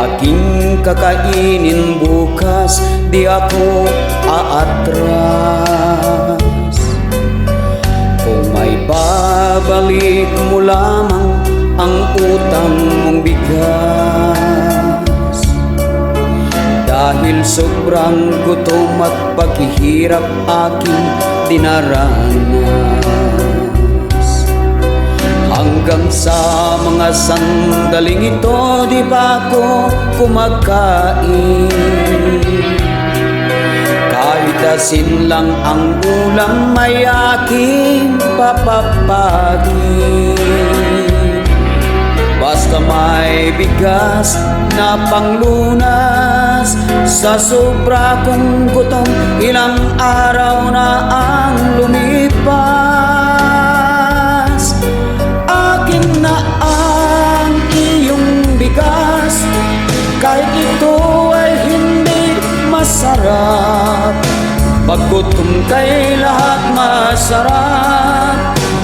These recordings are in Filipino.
aking kakainin bukas, di ako aatras. Kung may babalik mo lamang ang utang mong bigas, dahil sobrang gutom at paghihirap aking dinaranas. Hanggang sa mga sandaling ito, di ba ako kumakain? Kahit asin lang ang ulam, may aking papapagin. Basta may bigas na panglunas sa sobra kong gutom, ilang araw na ang lumipas. Akin na ang iyong bigas, kahit ito ay hindi masarap. Pag gutom kay lahat masarap,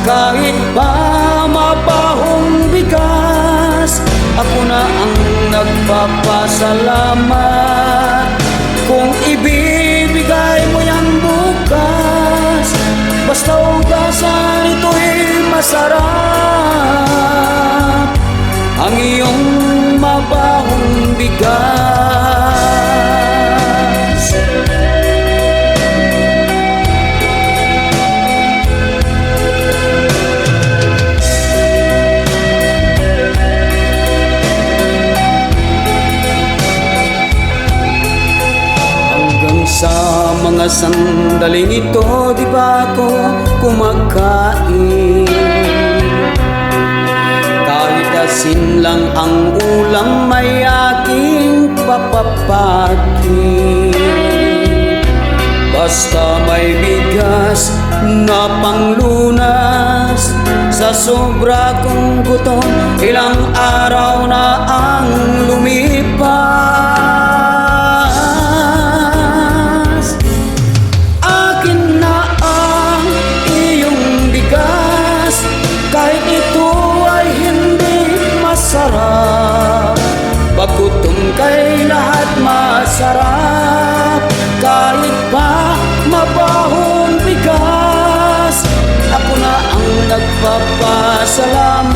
kahit pa mabahong bigas, ako na ang nagpapasalamat. Kung ibibigay mo yan bukas, basta ugasan ito'y masarap, ang iyong mabahong bigas. Sa mga sandaling ito, di ba ako kumakain? Kahit asin lang ang ulam, may aking papapagin. Basta may bigas na panglunas sa sobra kong gutom, ilang araw na ang lumipas. Pag gutom kay lahat masarap, kahit pa mabahong bigas, ako na ang nagpapasalamat.